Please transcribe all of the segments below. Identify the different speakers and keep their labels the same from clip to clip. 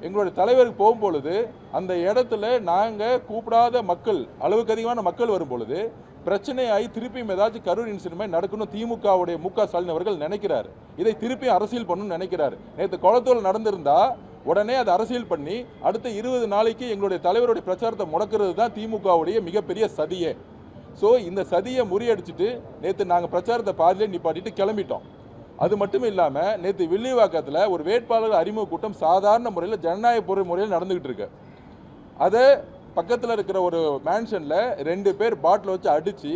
Speaker 1: எங்களுடைய தலைவருக்கு போகும்பொழுது அந்த இடத்துல நாங்கள் கூப்பிடாத மக்கள், அளவுக்கு அதிகமான மக்கள் வரும் பொழுது பிரச்சனையாகி திருப்பியும் ஏதாச்சும் கரூர் இன்சிடென்ட் நடக்கணும் திமுகவுடைய ஸ்டாலின் அவர்கள் நினைக்கிறார். இதை திருப்பி அரசியல் பண்ணணும்னு நினைக்கிறார். நேற்று குளத்தூர் நடந்திருந்தா உடனே அதை அரசியல் பண்ணி அடுத்த 20 நாளைக்கு எங்களுடைய தலைவருடைய பிரச்சாரத்தை முடக்கிறது தான் திமுகவுடைய மிகப்பெரிய சதியே. ஸோ இந்த சதியை முறியடிச்சிட்டு நேற்று நாங்கள் பிரச்சாரத்தை பாதியிலே நிப்பாட்டிட்டு கிளம்பிட்டோம். அது மட்டும் இல்லாமல் நேற்று வில்லிவாக்கத்தில் ஒரு வேட்பாளர் அறிமுக கூட்டம் சாதாரண முறையில் ஜனநாயக முறையில் நடந்துகிட்டு இருக்கு. அதை பக்கத்தில் இருக்கிற ஒரு மேன்ஷனில் 2 பேர் பாட்டில் வச்சு அடித்து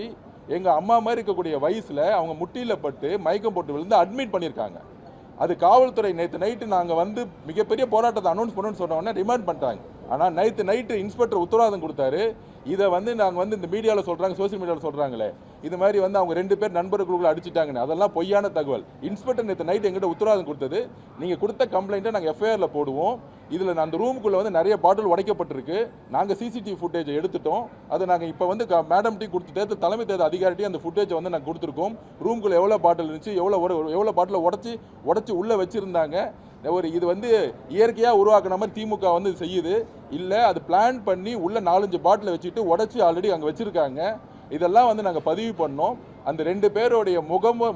Speaker 1: எங்கள் அம்மா மாதிரி இருக்கக்கூடிய வயசில் அவங்க முட்டியில் பட்டு மயக்கம் போட்டு விழுந்து அட்மிட் பண்ணியிருக்காங்க. அது காவல்துறை நேற்று நைட்டு நாங்கள் வந்து மிகப்பெரிய போராட்டத்தை அனௌன்ஸ் பண்ணணும்னு சொன்னோன்னே ரிமாண்ட் பண்ணிட்டாங்க. ஆனால் நேற்று நைட்டு இன்ஸ்பெக்டர் உத்தரவாதம் கொடுத்தாரு. இதை வந்து நாங்கள் வந்து இந்த மீடியாவில் சொல்கிறாங்க, சோசியல் மீடியாவில் சொல்கிறாங்களே இது மாதிரி வந்து அவங்க 2 பேர் நண்பர்களுக்குள்ள அடிச்சிட்டாங்கன்னு, அதெல்லாம் பொய்யான தகவல். இன்ஸ்பெக்டர் நேற்று நைட்டு எங்கிட்ட உத்தரவாதம் கொடுத்தது, நீங்கள் கொடுத்த கம்ப்ளைண்ட்டை நாங்கள் எஃப்ஐஆரில் போடுவோம். இதில் அந்த ரூமுக்குள்ளே வந்து நிறைய பாட்டில் உடைக்கப்பட்டிருக்கு. நாங்கள் சிசிடிவி ஃபுட்டேஜை எடுத்துட்டோம். அதை நாங்கள் இப்போ வந்து மேடம்கிட்டையும் கொடுத்துட்டு தலைமை தேர்தல் அதிகாரிட்டையும் அந்த ஃபுட்டேஜை வந்து நாங்கள் கொடுத்துருக்கோம். ரூமுக்குள்ளே எவ்வளோ பாட்டில் இருந்துச்சு, எவ்வளோ பாட்டில் உடச்சி உள்ளே வச்சுருந்தாங்க. இது வந்து இயற்கையாக உருவாக்குன மாதிரி திமுக வந்து செய்யுது. இல்லை அது பிளான் பண்ணி உள்ள 4-5 பாட்டில் வச்சுட்டு உடச்சி ஆல்ரெடி அங்கே வச்சுருக்காங்க. இதெல்லாம் வந்து நாங்கள் பதிவு பண்ணோம். அந்த 2 பேருடைய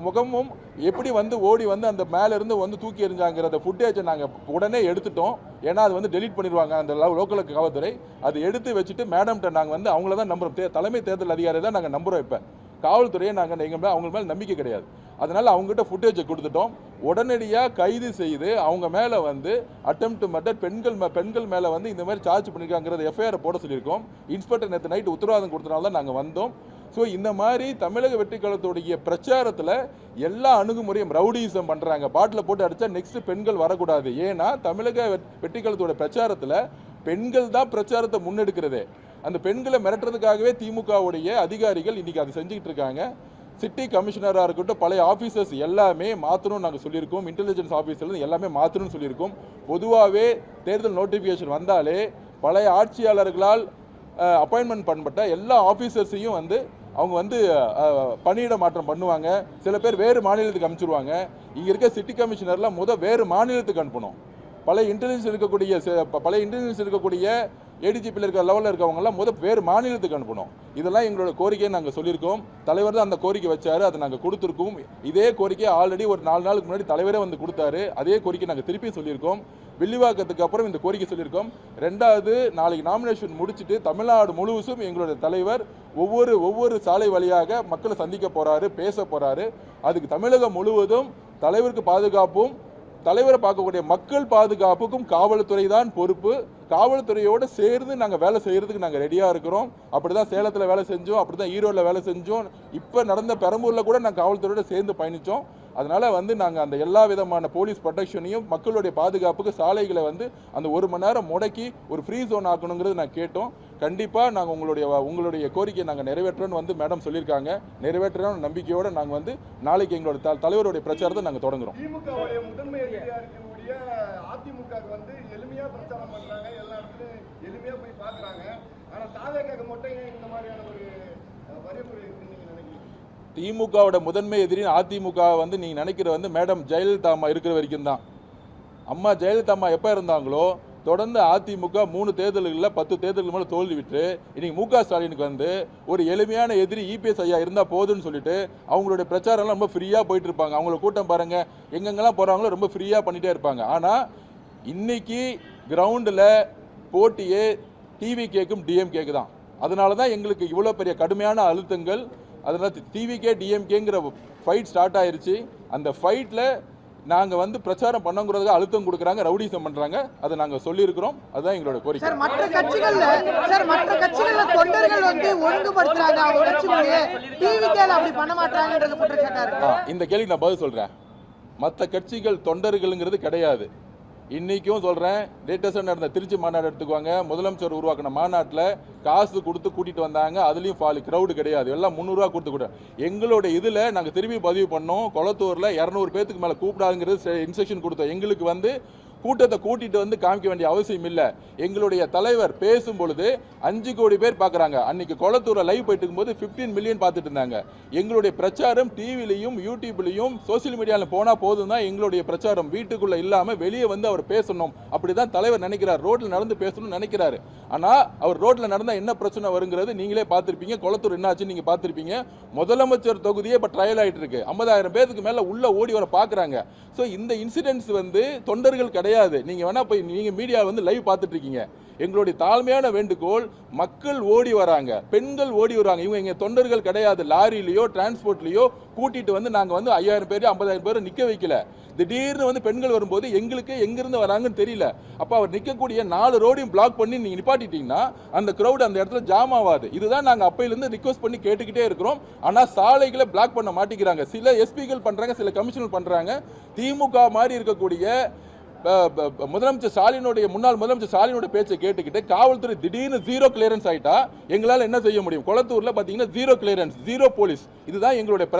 Speaker 1: முகமும் எப்படி வந்து ஓடி வந்து அந்த மேலேருந்து வந்து தூக்கி எறிஞ்சாங்கிறத ஃபுட்டேஜை நாங்கள் உடனே எடுத்துட்டோம். ஏன்னா அது வந்து டெலீட் பண்ணிடுவாங்க அந்த லோக்கல் காவல்துறை. அதை எடுத்து வச்சுட்டு மேடம்கிட்ட நாங்கள் வந்து அவங்கள தான் நம்புகிறோம். தலைமை தேர்தல் அதிகாரி தான் நாங்கள் நம்புகிறோம். இப்போ காவல்துறையை நாங்கள் அவங்க மேலே நம்பிக்கை கிடையாது. அதனால் அவங்ககிட்ட ஃபுட்டேஜை கொடுத்துட்டோம். உடனடியாக கைது செய்து அவங்க மேலே வந்து அட்டெம்ப்ட் மர்டர், பெண்கள் மேலே வந்து இந்த மாதிரி சார்ஜ் பண்ணியிருக்காங்கிறத எஃப்ஐஆர் போட சொல்லியிருக்கோம். இன்ஸ்பெக்டர் நேற்று நைட்டு உத்தரவாதம் கொடுத்தனால தான் நாங்கள் வந்தோம். ஸோ இந்த மாதிரி தமிழக வெற்றிக்கழகத்துடைய பிரச்சாரத்தில் எல்லா அணுகுமுறையும் ரவுடிசம் பண்ணுறாங்க. பாட்டில் போட்டு அடித்தா நெக்ஸ்ட் பெண்கள் வரக்கூடாது. ஏன்னா தமிழக வெற்றிக்கழகத்தோட பிரச்சாரத்தில் பெண்கள் தான் பிரச்சாரத்தை முன்னெடுக்கிறதே. அந்த பெண்களை மிரட்டுறதுக்காகவே திமுகவுடைய அதிகாரிகள் இன்றைக்கி அதை செஞ்சுக்கிட்டு இருக்காங்க. சிட்டி கமிஷனராக இருக்கட்டும், பழைய ஆஃபீஸர்ஸ் எல்லாமே மாற்றணும்னு நாங்கள் சொல்லியிருக்கோம். இன்டெலிஜென்ஸ் ஆஃபீஸர்லேருந்து எல்லாமே மாற்றணும்னு சொல்லியிருக்கோம். பொதுவாகவே தேர்தல் நோட்டிஃபிகேஷன் வந்தாலே பழைய ஆட்சியாளர்களால் அப்பாயின்மெண்ட் பண்ணப்பட்ட எல்லா ஆஃபீஸர்ஸையும் வந்து அவங்க வந்து பணியிட மாற்றம் பண்ணுவாங்க. சில பேர் வேறு மாநிலத்துக்கு அனுப்பிச்சிருவாங்க. இங்கே இருக்க சிட்டி கமிஷனர்லாம் வேறு மாநிலத்துக்கு அனுப்பணும். பழைய இன்டெலிஜென்ஸ் இருக்கக்கூடிய ஏடிஜிபியில் இருக்கிற லெவலில் இருக்கவங்கலாம் வேறு மாநிலத்துக்கு அனுப்பணும். இதெல்லாம் எங்களோட கோரிக்கையை நாங்கள் சொல்லியிருக்கோம். தலைவர் தான் அந்த கோரிக்கை வச்சார், அதை நாங்கள் கொடுத்துருக்கோம். இதே கோரிக்கையை ஆல்ரெடி ஒரு 4 நாளுக்கு முன்னாடி தலைவரே வந்து கொடுத்தாரு. அதே கோரிக்கை நாங்கள் திருப்பி சொல்லியிருக்கோம். வில்லிவாக்கத்துக்கு அப்புறம் இந்த கோரிக்கை சொல்லியிருக்கோம். 2வது நாளைக்கு நாமினேஷன் முடிச்சுட்டு தமிழ்நாடு முழுவதும் எங்களுடைய தலைவர் ஒவ்வொரு சாலை வழியாக மக்களை சந்திக்க போகிறாரு, பேச போகிறாரு. அதுக்கு தமிழகம் முழுவதும் தலைவருக்கு பாதுகாப்பும் தலைவரை பார்க்கக்கூடிய மக்கள் பாதுகாப்புக்கும் காவல்துறை தான் பொறுப்பு. காவல்துறையோடு சேர்ந்து நாங்கள் வேலை செய்கிறதுக்கு நாங்கள் ரெடியாக இருக்கிறோம். அப்படி தான் சேலத்தில் வேலை செஞ்சோம், அப்படி தான் ஈரோட்டில் வேலை செஞ்சோம். இப்போ நடந்த பெரம்பூரில் கூட நாங்கள் காவல்துறையோடு சேர்ந்து பயணித்தோம். அதனால் வந்து நாங்கள் அந்த எல்லா விதமான போலீஸ் ப்ரொடெக்ஷனையும் மக்களுடைய பாதுகாப்புக்கு சாலைகளை வந்து அந்த 1 மணி நேரம் முடக்கி ஒரு ஃப்ரீ ஜோன் ஆக்கணுங்கிறது நான் கேட்டோம். கண்டிப்பாக நாங்கள் உங்களுடைய கோரிக்கையை நாங்கள் நிறைவேற்றோன்னு வந்து மேடம் சொல்லியிருக்காங்க. நிறைவேற்றணும் நம்பிக்கையோடு நாங்கள் வந்து நாளைக்கு எங்களோட தலைவருடைய பிரச்சாரத்தை நாங்கள் தொடங்குறோம்.
Speaker 2: அதிமுக வந்து எளிமையா பிரச்சாரம் பண்றாங்க, எல்லா இடத்துலயும் எளிமையா போய் பாக்குறாங்க. ஆனா தாவேக்காக மட்டும் இந்த மாதிரியான ஒரு வரைமுறை இருக்குன்னு நீங்க நினைக்கிறீங்க?
Speaker 1: திமுகவோட முதன்மை எதிரி அதிமுக வந்து நீங்க நினைக்கிற வந்து மேடம் ஜெயலலிதா அம்மா இருக்கிற வரைக்கும் தான். அம்மா ஜெயலலிதா அம்மா எப்ப இருந்தாங்களோ தொடர்ந்து அதிமுக 3 தேர்தல்களில் 10 தேர்தல்கள் மேலே தோல்வி விட்டு இன்னைக்கு முக ஸ்டாலினுக்கு வந்து ஒரு எளிமையான எதிரி இபிஎஸ் ஐயா இருந்தால் போதுன்னு சொல்லிட்டு அவங்களுடைய பிரச்சாரம்லாம் ரொம்ப ஃப்ரீயாக போயிட்டு இருப்பாங்க. அவங்களோட கூட்டம் பாருங்க, எங்கெங்கெல்லாம் போகிறாங்களோ ரொம்ப ஃப்ரீயாக பண்ணிகிட்டே இருப்பாங்க. ஆனால் இன்னைக்கு கிரவுண்டில் போட்டியே டிவிகேக்கும் டிஎம்கேக்கு தான். அதனால தான் எங்களுக்கு இவ்வளோ பெரிய கடுமையான அழுத்தங்கள். அதனால் டிவிகே டிஎம்கேங்கிற ஃபைட் ஸ்டார்ட் ஆயிருச்சு. அந்த ஃபைட்டில் நாங்கள் வந்து பிரச்சாரம் பண்ணுங்கிறதுக்கு அழுத்தம் கொடுக்குறாங்க, ரவுடிசம் பண்ணுறாங்க. அதை நாங்கள் சொல்லியிருக்கிறோம். அதுதான் எங்களோட கோரிக்கை.
Speaker 3: சார் மற்ற கட்சிகள்ல தொண்டர்கள் வந்து ஒழுங்குபடுத்துறாங்க, அவங்க கட்சிகளே டிவிகேல அப்படி பண்ண மாட்டாங்கன்றது குற்றச்சாட்டா இருக்கு.
Speaker 1: இந்த கேள்விக்கு நான் பதில் சொல்கிறேன். மற்ற கட்சிகள் தொண்டர்களுங்கிறது கிடையாது. இன்றைக்கும் சொல்கிறேன், லேட்டஸ்டாக நடந்த திருச்சி மாநாடு எடுத்துக்குவாங்க. முதலமைச்சர் உருவாக்கின மாநாட்டில் காசு கொடுத்து கூட்டிகிட்டு வந்தாங்க. அதுலேயும் க்ரௌடு கிடையாது, எல்லாம் 300 ரூபா கொடுத்து கூட. எங்களுடைய இதில் நாங்கள் திரும்பி பதிவு பண்ணோம். கொளத்தூரில் 200 பேத்துக்கு மேலே கூப்பிடாதுங்கிறது இன்ஸ்ட்ரக்ஷன் கொடுத்தோம். எங்களுக்கு வந்து கூட்டத்தை கூட்டிட்டு வந்து காமிக்க வேண்டிய அவசியம் இல்லை. எங்களுடைய தலைவர் பேசும் பொழுது 5 கோடி பேர் பார்க்குறாங்க. அன்னைக்கு கொளத்தூர்ல லைவ் போயிட்டு இருக்கும்போது 15 மில்லியன் பார்த்துட்டு இருந்தாங்க. எங்களுடைய பிரச்சாரம் டிவிலையும் யூடியூப்லையும் சோசியல் மீடியாவில் போனா போதும் தான் எங்களுடைய பிரச்சாரம். வீட்டுக்குள்ள இல்லாம வெளியே வந்து அவர் பேசணும் அப்படிதான் தலைவர் நினைக்கிறார். ரோட்ல நடந்து பேசணும்னு நினைக்கிறாரு. ஆனா அவர் ரோட்ல நடந்தா என்ன பிரச்சனை வருங்கிறது நீங்களே பார்த்திருப்பீங்க. கொளத்தூர் என்னாச்சு நீங்க பார்த்திருப்பீங்க. முதலமைச்சர் தொகுதியே இப்ப ட்ரையல் ஆயிட்டு இருக்கு. 50,000 பேருக்கு மேல உள்ள ஓடி வர பாக்குறாங்க. சோ இந்த இன்சிடென்ட்ஸ் வந்து தொண்டர்கள் கிடையாது. நீங்க வேணா போய் நீங்க மீடியா வந்து லைவ் பார்த்துட்டு இருக்கீங்க. எங்களுடைய தாழ்மையான வேண்டுகோள், மக்கள் ஓடி வராங்க, பெண்கள் ஓடி வராங்க. இவங்க எங்க தொண்டர்கள் கிடையாது. லாரியிலயோ டிரான்ஸ்போர்ட்லயோ கூட்டிட்டு வந்து நாங்க வந்து 5,000 பேர் 50,000 பேர் நிக்க வைக்கல. திடீர்னு வந்து பெண்கள் வரும்போது எங்களுக்கு எங்கிருந்து வராங்கன்னு தெரியல. அப்ப அவர் நிக்கக்கூடிய 4 ரோடையும் பிளாக் பண்ணி நீங்க நிப்பாட்டிட்டீங்கன்னா அந்த கிரௌட் அந்த இடத்துல ஜாம் ஆகாது. இதுதான் நாங்க அப்பையிலிருந்து ரிக்வெஸ்ட் பண்ணி கேட்டுக்கிட்டே இருக்கிறோம். ஆனா சாலைகளை பிளாக் பண்ண மாட்டேங்கிறாங்க. சில எஸ்பிகள் பண்றாங்க, சில கமிஷனர் பண்றாங்க. திமுக மாதிரி இருக்கக்கூடிய முதலமைச்சர் ஸ்டாலினுடைய முன்னாள் முதலமைச்சர் ஸ்டாலினுடைய பேச்சை கேட்டுக்கிட்டு காவல்துறை திடீர்னு 0 கிளியரன்ஸ் ஆயிட்டா எங்களால் என்ன செய்ய முடியும்? கொளத்தூர்ல பாத்தீங்கன்னா 0 கிளியரன்ஸ், 0 போலீஸ். இதுதான் எங்களுடைய